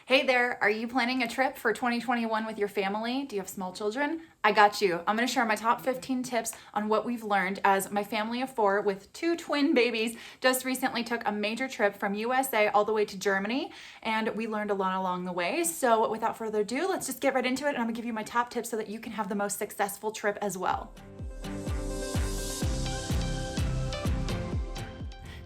Hey there, are you planning a trip for 2021 with your family? Do you have small children? I got you. I'm going to share my top 15 tips on what we've learned as my family of 4 with 2 twin babies just recently took a major trip from USA all the way to Germany, and we learned a lot along the way. So without further ado, let's just get right into it, and I'm going to give you my top tips so that you can have the most successful trip as well.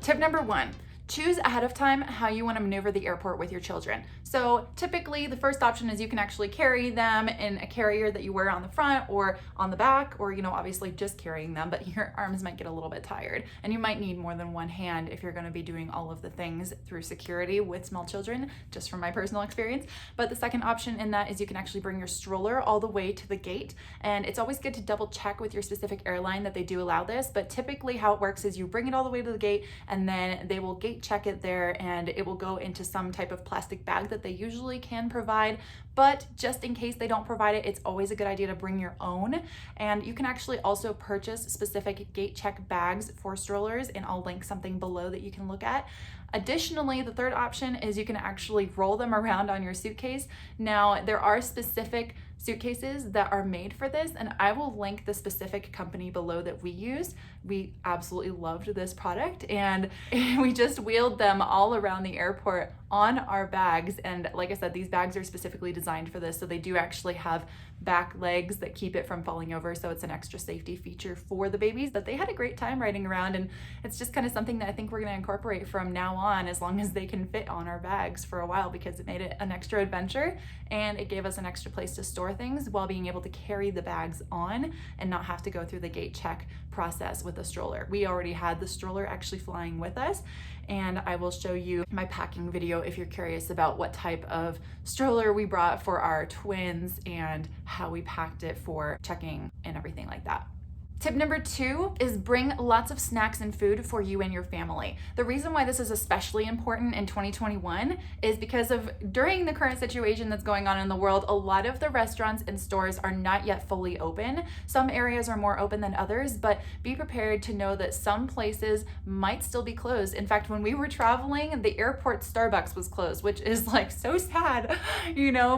Tip number 1. Choose ahead of time how you want to maneuver the airport with your children. So typically the first option is you can actually carry them in a carrier that you wear on the front or on the back, or obviously just carrying them, but your arms might get a little bit tired and you might need more than one hand if you're going to be doing all of the things through security with small children, just from my personal experience. But the second option in that is you can actually bring your stroller all the way to the gate, and it's always good to double check with your specific airline that they do allow this, but typically how it works is you bring it all the way to the gate and then they will gate check it there, and it will go into some type of plastic bag that they usually can provide. But just in case they don't provide it, it's always a good idea to bring your own. And you can actually also purchase specific gate check bags for strollers, and I'll link something below that you can look at. Additionally, the third option is you can actually roll them around on your suitcase. Now, there are specific suitcases that are made for this, and I will link the specific company below that we used. We absolutely loved this product, and we just wheeled them all around the airport on our bags. And like I said, these bags are specifically designed for this, so they do actually have back legs that keep it from falling over, so it's an extra safety feature for the babies. But they had a great time riding around, and it's just kind of something that I think we're going to incorporate from now on, as long as they can fit on our bags for a while, because it made it an extra adventure and it gave us an extra place to store things while being able to carry the bags on and not have to go through the gate check process with a stroller. We already had the stroller actually flying with us, and I will show you my packing video if you're curious about what type of stroller we brought for our twins and how we packed it for checking and everything like that. Tip number 2 is bring lots of snacks and food for you and your family. The reason why this is especially important in 2021 is because of during the current situation that's going on in the world, a lot of the restaurants and stores are not yet fully open. Some areas are more open than others, but be prepared to know that some places might still be closed. In fact, when we were traveling, the airport Starbucks was closed, which is like so sad,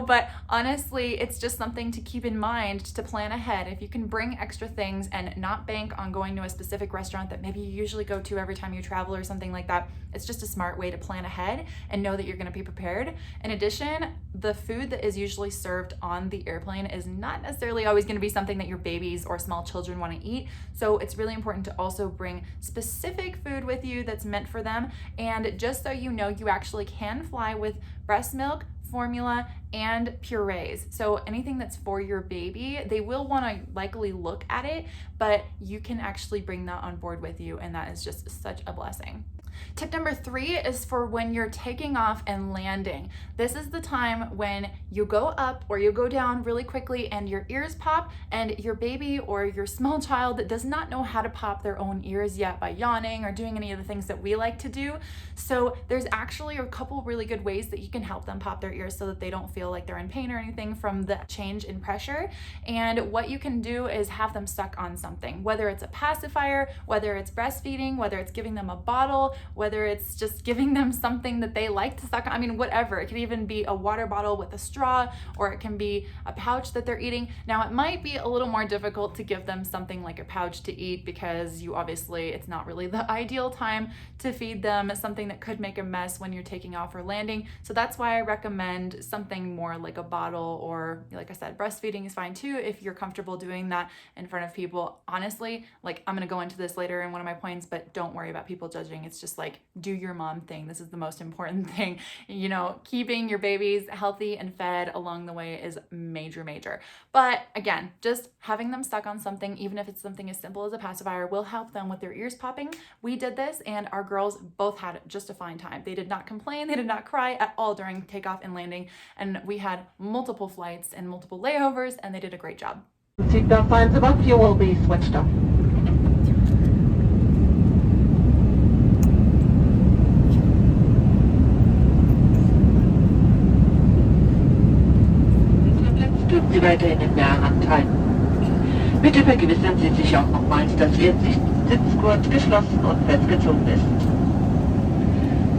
but honestly, it's just something to keep in mind to plan ahead. If you can bring extra things and not bank on going to a specific restaurant that maybe you usually go to every time you travel or something like that, it's just a smart way to plan ahead and know that you're going to be prepared. In addition, the food that is usually served on the airplane is not necessarily always going to be something that your babies or small children want to eat. So it's really important to also bring specific food with you that's meant for them. And just so you know, you actually can fly with breast milk, formula, and purees. So anything that's for your baby, they will want to likely look at it, but you can actually bring that on board with you, and that is just such a blessing. Tip number 3 is for when you're taking off and landing. This is the time when you go up or you go down really quickly and your ears pop, and your baby or your small child does not know how to pop their own ears yet by yawning or doing any of the things that we like to do. So there's actually a couple really good ways that you can help them pop their ears so that they don't feel like they're in pain or anything from the change in pressure. And what you can do is have them suck on something, whether it's a pacifier, whether it's breastfeeding, whether it's giving them a bottle, whether it's just giving them something that they like to suck on. I mean, whatever. It could even be a water bottle with a straw, or it can be a pouch that they're eating. Now, it might be a little more difficult to give them something like a pouch to eat, because it's not really the ideal time to feed them something that could make a mess when you're taking off or landing. So that's why I recommend something more like a bottle, or like I said, breastfeeding is fine too if you're comfortable doing that in front of people. Honestly, I'm going to go into this later in one of my points, but don't worry about people judging. It's just do your mom thing. This is the most important thing. Keeping your babies healthy and fed along the way is major. But again, just having them stuck on something, even if it's something as simple as a pacifier, will help them with their ears popping. We did this, and our girls both had just a fine time. They did not complain. They did not cry at all during takeoff and landing. And we had multiple flights and multiple layovers, and they did a great job. Seatbelt signs above you will be switched off. Sie weiterhin in der Hand halten. Bitte vergewissern Sie sich auch nochmals, dass Ihr Sitzgurt geschlossen und festgezogen ist.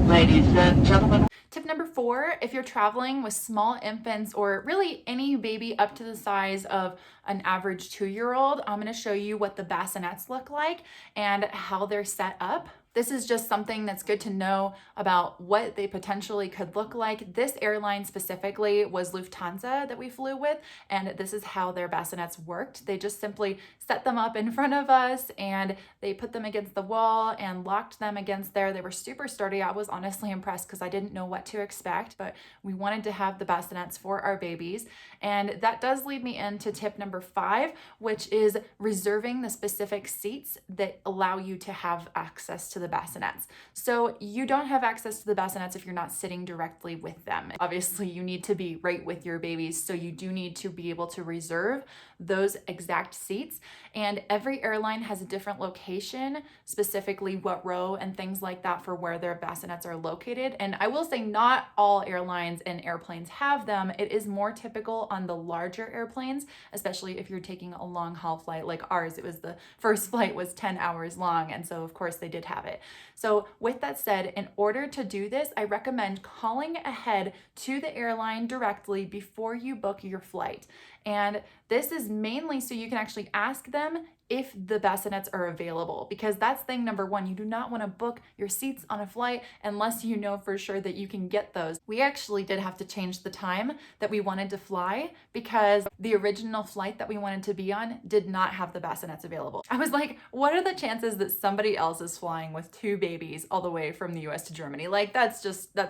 Ladies and gentlemen. Tip number 4, if you're traveling with small infants or really any baby up to the size of an average 2-year-old, I'm going to show you what the bassinets look like and how they're set up. This is just something that's good to know about what they potentially could look like. This airline specifically was Lufthansa that we flew with, and this is how their bassinets worked. They just simply set them up in front of us and they put them against the wall and locked them against there. They were super sturdy. I was honestly impressed because I didn't know what to expect, but we wanted to have the bassinets for our babies. And that does lead me into tip number 5, which is reserving the specific seats that allow you to have access to the bassinets. So you don't have access to the bassinets if you're not sitting directly with them. Obviously, you need to be right with your babies, so you do need to be able to reserve those exact seats. And every airline has a different location, specifically what row and things like that for where their bassinets are located. And I will say not all airlines and airplanes have them. It is more typical on the larger airplanes, especially if you're taking a long haul flight like ours. It was the first flight was 10 hours long, and so of course they did have it. So with that said, in order to do this, I recommend calling ahead to the airline directly before you book your flight. And this is mainly so you can actually ask them if the bassinets are available, because that's thing number 1. You do not want to book your seats on a flight unless you know for sure that you can get those. We actually did have to change the time that we wanted to fly because the original flight that we wanted to be on did not have the bassinets available. I was like, what are the chances that somebody else is flying with 2 babies all the way from the US to Germany? Like, that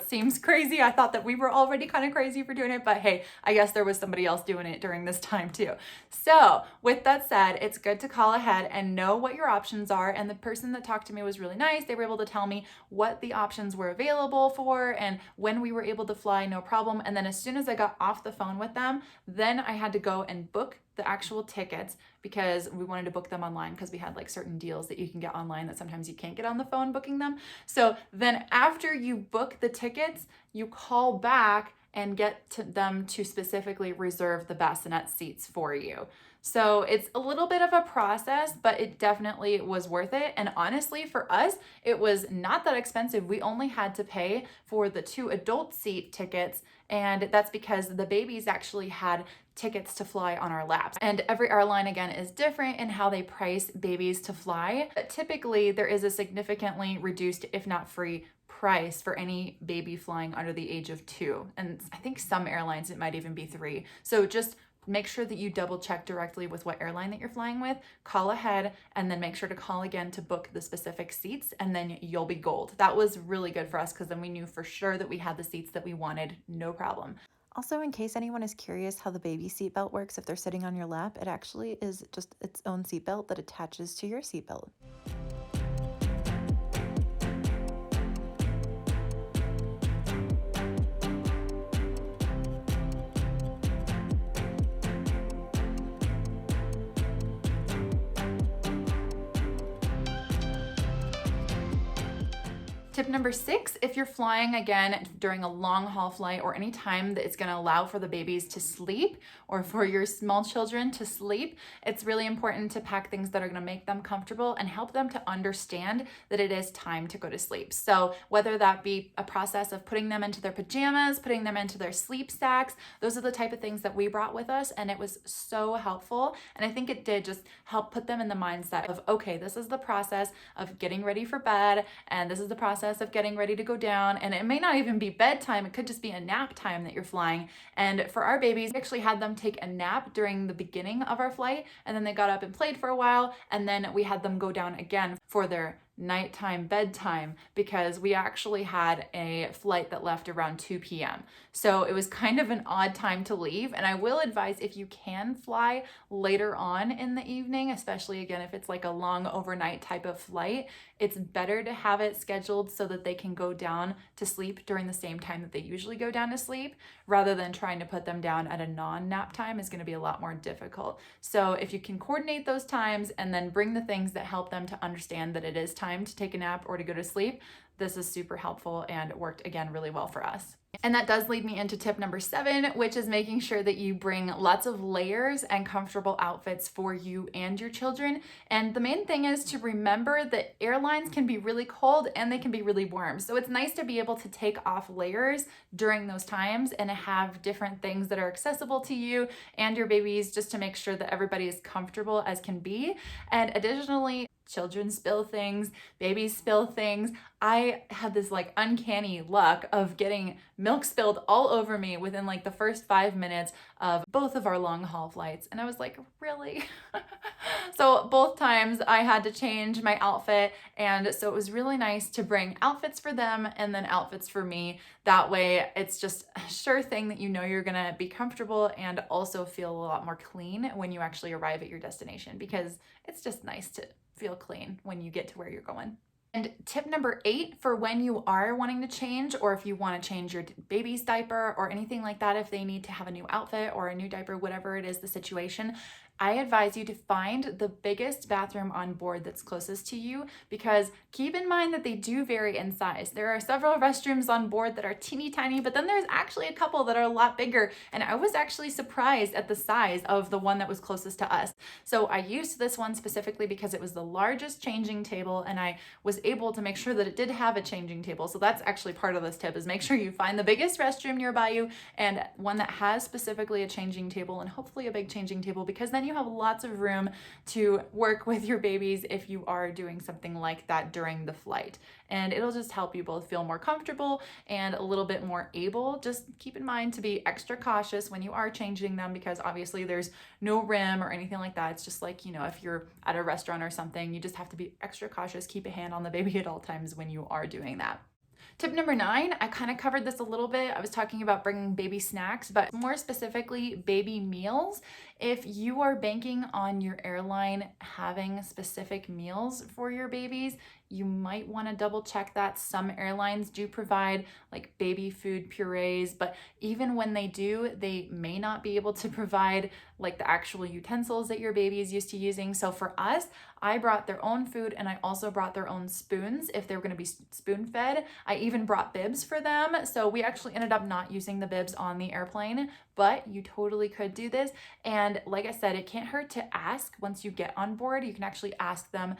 seems crazy. I thought that we were already kind of crazy for doing it, but hey, I guess there was somebody else doing it during this time too. So with that said, it's good to call ahead and know what your options are. And the person that talked to me was really nice. They were able to tell me what the options were available for and when we were able to fly, no problem. And then as soon as I got off the phone with them, then I had to go and book the actual tickets because we wanted to book them online because we had like certain deals that you can get online that sometimes you can't get on the phone booking them. So then after you book the tickets, you call back and get to them to specifically reserve the bassinet seats for you. So it's a little bit of a process, but it definitely was worth it. And honestly, for us, it was not that expensive. We only had to pay for the 2 adult seat tickets, and that's because the babies actually had tickets to fly on our laps. And every airline, again, is different in how they price babies to fly. But typically, there is a significantly reduced, if not free, price for any baby flying under the age of 2. And I think some airlines, it might even be 3. So just make sure that you double check directly with what airline that you're flying with, call ahead, and then make sure to call again to book the specific seats, and then you'll be gold. That was really good for us because then we knew for sure that we had the seats that we wanted, no problem. Also, in case anyone is curious how the baby seatbelt works if they're sitting on your lap, it actually is just its own seatbelt that attaches to your seatbelt. Tip number 6, if you're flying again during a long haul flight or any time that it's going to allow for the babies to sleep or for your small children to sleep, it's really important to pack things that are going to make them comfortable and help them to understand that it is time to go to sleep. So whether that be a process of putting them into their pajamas, putting them into their sleep sacks, those are the type of things that we brought with us, and it was so helpful. And I think it did just help put them in the mindset of, okay, this is the process of getting ready for bed, and this is the process of getting ready to go down. And it may not even be bedtime, it could just be a nap time that you're flying. And for our babies, we actually had them take a nap during the beginning of our flight, and then they got up and played for a while, and then we had them go down again for their nighttime bedtime because we actually had a flight that left around 2 p.m. So it was kind of an odd time to leave. And I will advise, if you can fly later on in the evening, especially again if it's like a long overnight type of flight, it's better to have it scheduled so that they can go down to sleep during the same time that they usually go down to sleep, rather than trying to put them down at a non-nap time is going to be a lot more difficult. So if you can coordinate those times and then bring the things that help them to understand that it is time to take a nap or to go to sleep, this is super helpful and worked again really well for us. And that does lead me into tip number 7, which is making sure that you bring lots of layers and comfortable outfits for you and your children. And the main thing is to remember that airlines can be really cold and they can be really warm. So it's nice to be able to take off layers during those times and have different things that are accessible to you and your babies, just to make sure that everybody is comfortable as can be. And additionally, children spill things, babies spill things. I had this like uncanny luck of getting milk spilled all over me within like the first 5 minutes of both of our long haul flights. And I was like, really? So both times I had to change my outfit. And so it was really nice to bring outfits for them and then outfits for me. That way it's just a sure thing that you know you're gonna be comfortable and also feel a lot more clean when you actually arrive at your destination, because it's just nice to feel clean when you get to where you're going. And tip number 8 for when you are wanting to change, or if you want to change your baby's diaper or anything like that, if they need to have a new outfit or a new diaper, whatever it is the situation, I advise you to find the biggest bathroom on board that's closest to you, because keep in mind that they do vary in size. There are several restrooms on board that are teeny tiny, but then there's actually a couple that are a lot bigger. And I was actually surprised at the size of the one that was closest to us. So I used this one specifically because it was the largest changing table, and I was able to make sure that it did have a changing table. So that's actually part of this tip, is make sure you find the biggest restroom nearby you and one that has specifically a changing table, and hopefully a big changing table, because then you have lots of room to work with your babies if you are doing something like that during the flight. And it'll just help you both feel more comfortable and a little bit more able. Just keep in mind to be extra cautious when you are changing them, because obviously there's no rim or anything like that. It's just like, you know, if you're at a restaurant or something, you just have to be extra cautious, keep a hand on the baby at all times when you are doing that. Tip number 9, I kind of covered this a little bit. I was talking about bringing baby snacks, but more specifically baby meals. If you are banking on your airline having specific meals for your babies, you might want to double check that. Some airlines do provide like baby food purees, but even when they do, they may not be able to provide like the actual utensils that your baby is used to using. So for us, I brought their own food, and I also brought their own spoons if they were going to be spoon fed. I even brought bibs for them. So we actually ended up not using the bibs on the airplane, but you totally could do this. And like I said, it can't hurt to ask once you get on board. You can actually ask them,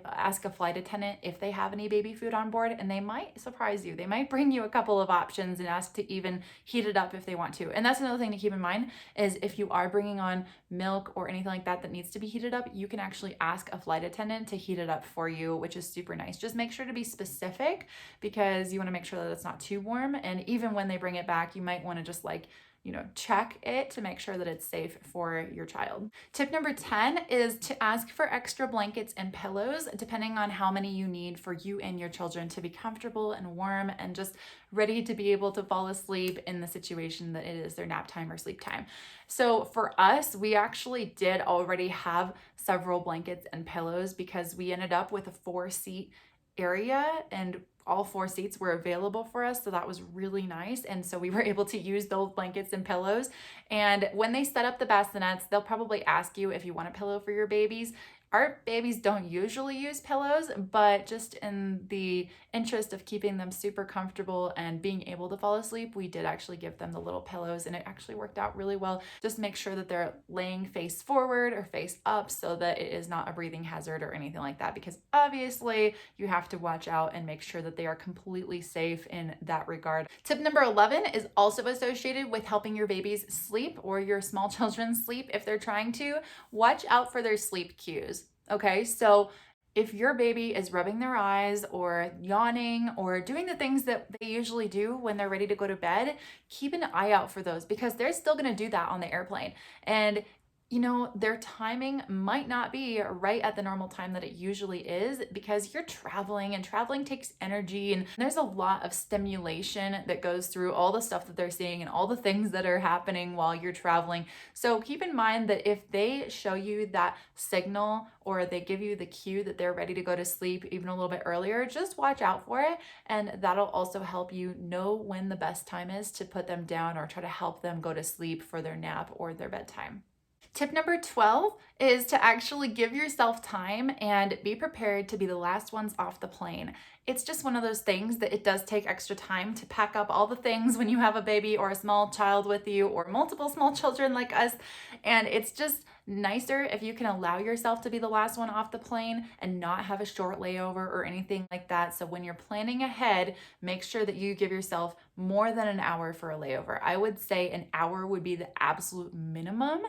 ask a flight attendant if they have any baby food on board, and they might surprise you. They might bring you a couple of options and ask to even heat it up if they want to. And that's another thing to keep in mind, is if you are bringing on milk or anything like that that needs to be heated up, you can actually ask a flight attendant to heat it up for you, which is super nice. Just make sure to be specific, because you want to make sure that it's not too warm. And even when they bring it back, you might want to just like, you know, check it to make sure that it's safe for your child. Tip number 10 is to ask for extra blankets and pillows, depending on how many you need for you and your children to be comfortable and warm and just ready to be able to fall asleep in the situation that it is their nap time or sleep time. So for us, we actually did already have several blankets and pillows, because we ended up with a 4-seat area and all 4 seats were available for us. So that was really nice. And so we were able to use those blankets and pillows. And when they set up the bassinets, they'll probably ask you if you want a pillow for your babies. Our babies don't usually use pillows, but just in the interest of keeping them super comfortable and being able to fall asleep, we did actually give them the little pillows, and it actually worked out really well. Just make sure that they're laying face forward or face up so that it is not a breathing hazard or anything like that, because obviously you have to watch out and make sure that they are completely safe in that regard. Tip number 11 is also associated with helping your babies sleep, or your small children sleep if they're trying to. Watch out for their sleep cues. Okay, so if your baby is rubbing their eyes or yawning or doing the things that they usually do when they're ready to go to bed, keep an eye out for those, because they're still going to do that on the airplane. And you know, their timing might not be right at the normal time that it usually is, because you're traveling, and traveling takes energy, and there's a lot of stimulation that goes through all the stuff that they're seeing and all the things that are happening while you're traveling. So keep in mind that if they show you that signal, or they give you the cue that they're ready to go to sleep even a little bit earlier, just watch out for it. And that'll also help you know when the best time is to put them down or try to help them go to sleep for their nap or their bedtime. Tip number 12 is to actually give yourself time and be prepared to be the last ones off the plane. it's just one of those things that it does take extra time to pack up all the things when you have a baby or a small child with you or multiple small children like us. And it's just nicer if you can allow yourself to be the last one off the plane and not have a short layover or anything like that. So when you're planning ahead, make sure that you give yourself more than an hour for a layover. I would say an hour would be the absolute minimum.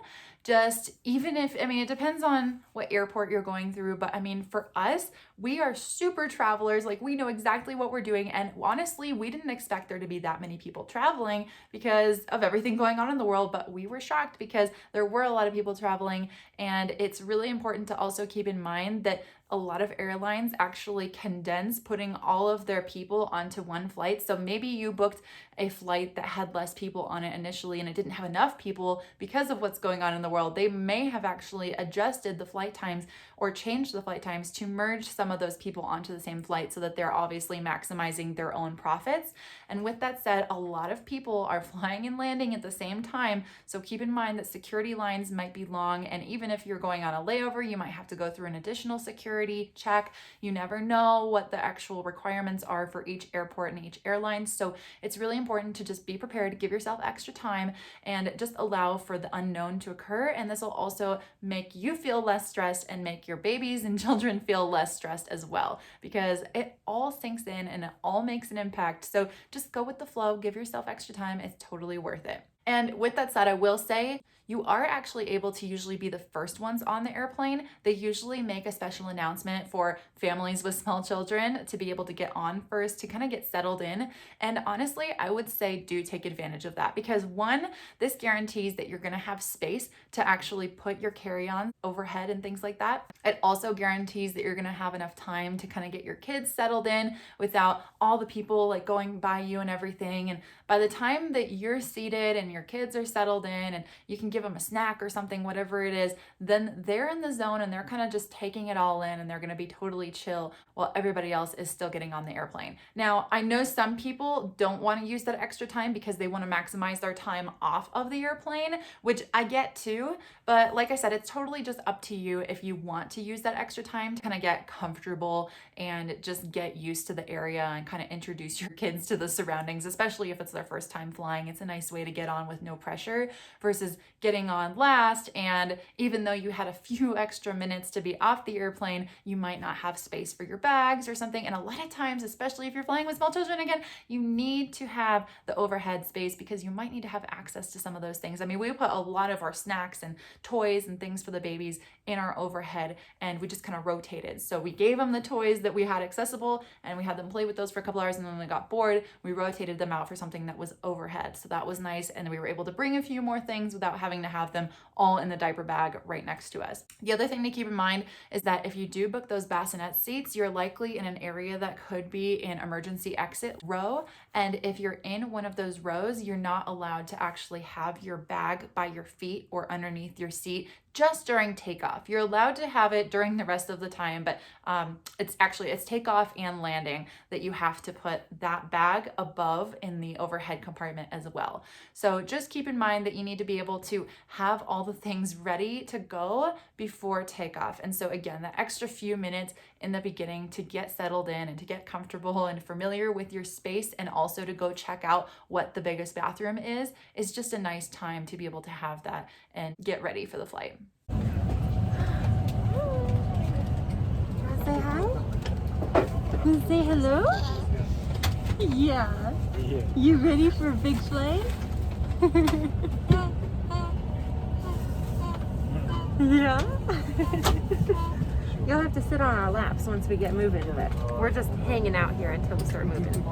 Just even if, I mean, it depends on what airport you're going through, but I mean, for us, we are super travelers. Like, we know exactly what we're doing. And honestly, we didn't expect there to be that many people traveling because of everything going on in the world, but we were shocked because there were a lot of people traveling. And it's really important to also keep in mind that a lot of airlines actually condense putting all of their people onto one flight. So maybe you booked a flight that had less people on it initially and it didn't have enough people because of what's going on in the world. They may have actually adjusted the flight times or changed the flight times to merge some of those people onto the same flight so that they're obviously maximizing their own profits. And with that said, a lot of people are flying and landing at the same time. So keep in mind that security lines might be long. And even if you're going on a layover, you might have to go through an additional security check. You never know what the actual requirements are for each airport and each airline. So it's really important to just be prepared, give yourself extra time, and just allow for the unknown to occur. And this will also make you feel less stressed and make your babies and children feel less stressed as well, because it all sinks in and it all makes an impact. So just go with the flow, give yourself extra time. It's totally worth it. And with that said, I will say you are actually able to usually be the first ones on the airplane. They usually make a special announcement for families with small children to be able to get on first to kind of get settled in. And honestly, I would say do take advantage of that because one, this guarantees that you're going to have space to actually put your carry-on overhead and things like that. It also guarantees that you're going to have enough time to kind of get your kids settled in without all the people like going by you and everything. And by the time that you're seated and your kids are settled in and you can give them a snack or something, whatever it is, then they're in the zone and they're kind of just taking it all in and they're going to be totally chill while everybody else is still getting on the airplane. Now, I know some people don't want to use that extra time because they want to maximize their time off of the airplane, which I get too. But like I said, it's totally just up to you if you want to use that extra time to kind of get comfortable and just get used to the area and kind of introduce your kids to the surroundings, especially if it's their first time flying. It's a nice way to get on with no pressure versus getting on last. And even though you had a few extra minutes to be off the airplane, you might not have space for your bags or something. And a lot of times, especially if you're flying with small children, again, you need to have the overhead space because you might need to have access to some of those things. I mean, we put a lot of our snacks and toys and things for the babies in our overhead and we just kind of rotated. So we gave them the toys that we had accessible and we had them play with those for a couple hours, and then when they got bored, we rotated them out for something that was overhead. So that was nice, and we were able to bring a few more things without having to have them all in the diaper bag right next to us. The other thing to keep in mind is that if you do book those bassinet seats, you're likely in an area that could be an emergency exit row, and if you're in one of those rows, you're not allowed to actually have your bag by your feet or underneath your seat just during takeoff. You're allowed to have it during the rest of the time, but it's takeoff and landing that you have to put that bag above in the overhead compartment as well. So just keep in mind that you need to be able to have all the things ready to go before takeoff. And so again, that extra few minutes in the beginning to get settled in and to get comfortable and familiar with your space, and also to go check out what the biggest bathroom is just a nice time to be able to have that and get ready for the flight. Say hi? Say hello? Yeah. You ready for a big flight? Yeah? You'll have to sit on our laps once we get moving, but we're just hanging out here until we start moving.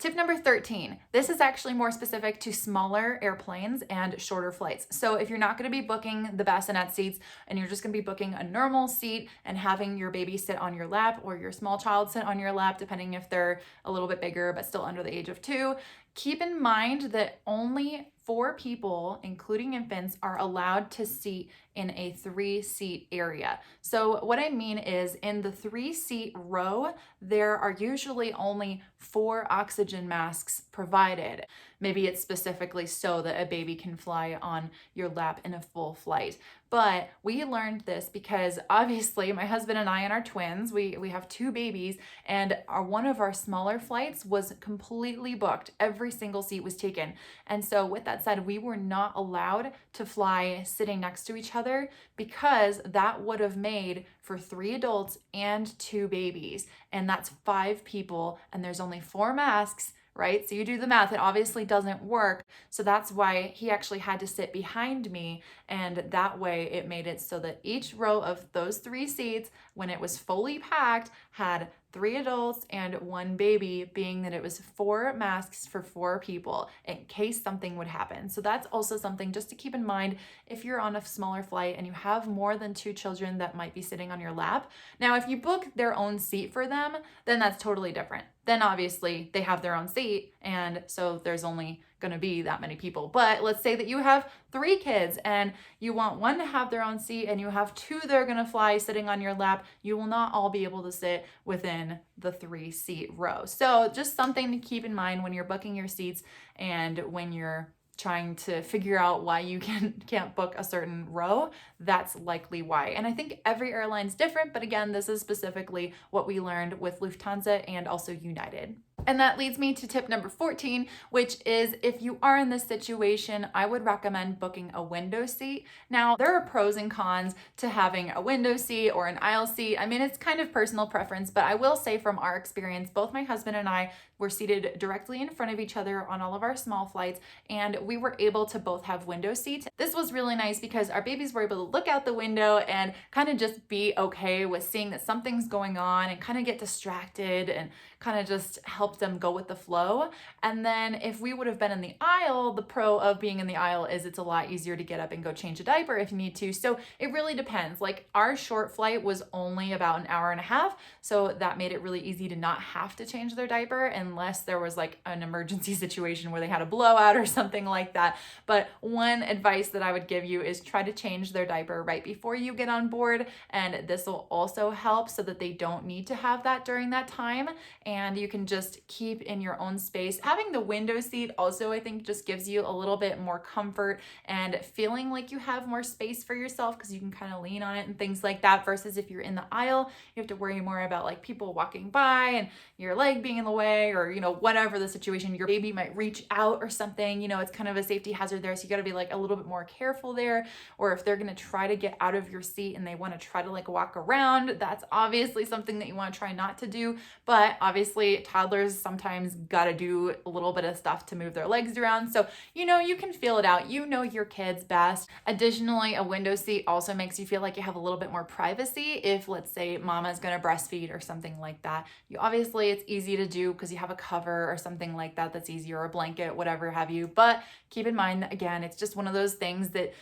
Tip number 13. This is actually more specific to smaller airplanes and shorter flights. So if you're not going to be booking the bassinet seats and you're just going to be booking a normal seat and having your baby sit on your lap or your small child sit on your lap, depending if they're a little bit bigger but still under the age of 2, keep in mind that only 4 people, including infants, are allowed to seat in a 3-seat area. So what I mean is in the 3-seat row, there are usually only 4 oxygen masks provided. Maybe it's specifically so that a baby can fly on your lap in a full flight. But we learned this because obviously my husband and I and our twins, we have 2 babies, and one of our smaller flights was completely booked. Every single seat was taken. And so with that said, we were not allowed to fly sitting next to each other because that would have made for 3 adults and 2 babies. And that's 5 people, and there's only 4 masks, right? So you do the math, it obviously doesn't work. So that's why he actually had to sit behind me. And that way it made it so that each row of those 3 seats, when it was fully packed, had 3 adults and 1 baby, being that it was 4 masks for 4 people in case something would happen. So that's also something just to keep in mind if you're on a smaller flight and you have more than 2 children that might be sitting on your lap. Now, if you book their own seat for them, then that's totally different. Then obviously they have their own seat, and so there's only going to be that many people. But let's say that you have 3 kids and you want 1 to have their own seat and you have 2 that are going to fly sitting on your lap. You will not all be able to sit within the 3-seat row. So just something to keep in mind when you're booking your seats and when you're trying to figure out why you can't book a certain row. That's likely why. And I think every airline's different, but again, this is specifically what we learned with Lufthansa and also United. And that leads me to tip number 14, which is if you are in this situation, I would recommend booking a window seat. Now, there are pros and cons to having a window seat or an aisle seat. I mean, it's kind of personal preference, but I will say from our experience, both my husband and I were seated directly in front of each other on all of our small flights, and we were able to both have window seats. This was really nice because our babies were able to look out the window and kind of just be okay with seeing that something's going on and kind of get distracted and kind of just help them go with the flow. And then if we would have been in the aisle, the pro of being in the aisle is it's a lot easier to get up and go change a diaper if you need to. So it really depends. Like our short flight was only about an hour and a half, so that made it really easy to not have to change their diaper unless there was like an emergency situation where they had a blowout or something like that. But one advice that I would give you is try to change their diaper right before you get on board, and this will also help so that they don't need to have that during that time, and you can just keep in your own space. Having the window seat also, I think, just gives you a little bit more comfort and feeling like you have more space for yourself because you can kind of lean on it and things like that, versus if you're in the aisle, you have to worry more about like people walking by and your leg being in the way, or whatever the situation, your baby might reach out or something, it's kind of a safety hazard there. So you got to be like a little bit more careful there. Or if they're going to try to get out of your seat and they want to try to like walk around, that's obviously something that you want to try not to do. But obviously toddlers sometimes got to do a little bit of stuff to move their legs around. So, you can feel it out. Your kids best. Additionally, a window seat also makes you feel like you have a little bit more privacy if, let's say, mama's going to breastfeed or something like that. Obviously, it's easy to do because you have a cover or something like that that's easier, or a blanket, whatever have you. But keep in mind that, again, it's just one of those things that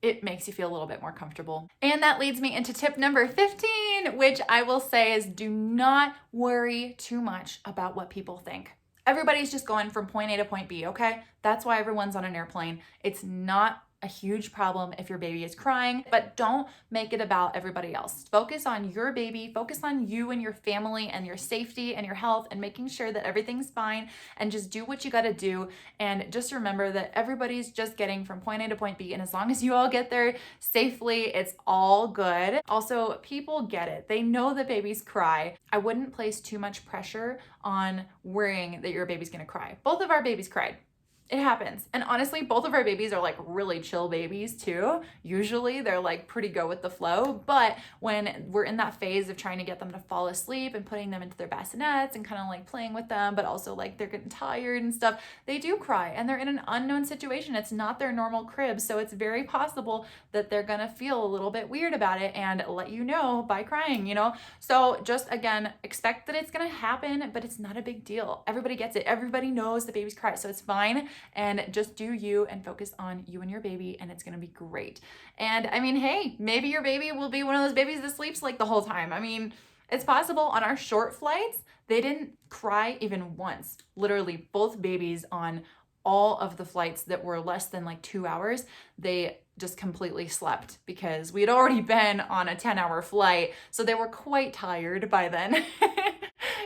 it makes you feel a little bit more comfortable. And that leads me into tip number 15, which I will say is do not worry too much about what people think. Everybody's just going from point A to point B, okay? That's why everyone's on an airplane. It's not a huge problem if your baby is crying, but don't make it about everybody else. Focus on your baby, focus on you and your family and your safety and your health and making sure that everything's fine, and just do what you got to do. And just remember that everybody's just getting from point A to point B, and as long as you all get there safely, it's all good. Also, people get it. They know that babies cry. I wouldn't place too much pressure on worrying that your baby's going to cry. Both of our babies cried. It happens. And honestly, both of our babies are like really chill babies too. Usually they're like pretty go with the flow. But when we're in that phase of trying to get them to fall asleep and putting them into their bassinets and kind of like playing with them, but also like they're getting tired and stuff, they do cry and they're in an unknown situation. It's not their normal crib. So it's very possible that they're going to feel a little bit weird about it and let you know by crying, So just again, expect that it's going to happen, but it's not a big deal. Everybody gets it. Everybody knows the babies cry. So it's fine. And just do you and focus on you and your baby, and it's going to be great. And I mean, hey, maybe your baby will be one of those babies that sleeps like the whole time. I mean, it's possible. On our short flights, they didn't cry even once. Literally, both babies on all of the flights that were less than like 2 hours, they just completely slept because we had already been on a 10-hour flight. So they were quite tired by then.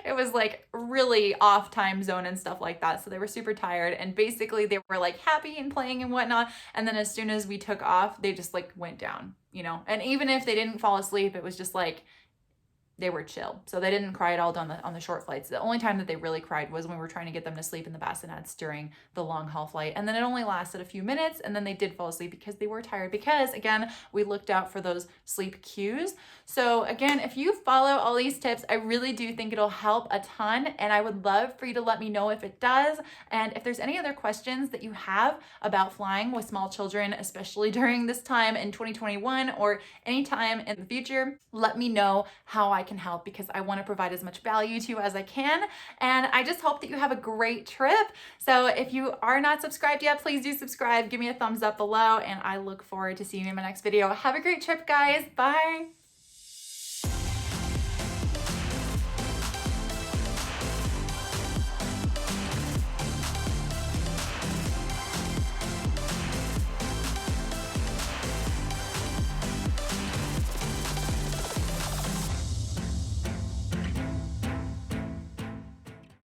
It was like really off time zone and stuff like that. So they were super tired, and basically they were like happy and playing and whatnot. And then as soon as we took off, they just like went down, you know? And even if they didn't fall asleep, it was just like, they were chill. So they didn't cry at all on the short flights. The only time that they really cried was when we were trying to get them to sleep in the bassinets during the long haul flight. And then it only lasted a few minutes, and then they did fall asleep because they were tired, because again, we looked out for those sleep cues. So again, if you follow all these tips, I really do think it'll help a ton, and I would love for you to let me know if it does. And if there's any other questions that you have about flying with small children, especially during this time in 2021 or any time in the future, let me know how I can help, because I want to provide as much value to you as I can. And I just hope that you have a great trip. So if you are not subscribed yet, please do subscribe. Give me a thumbs up below, and I look forward to seeing you in my next video. Have a great trip, guys. Bye.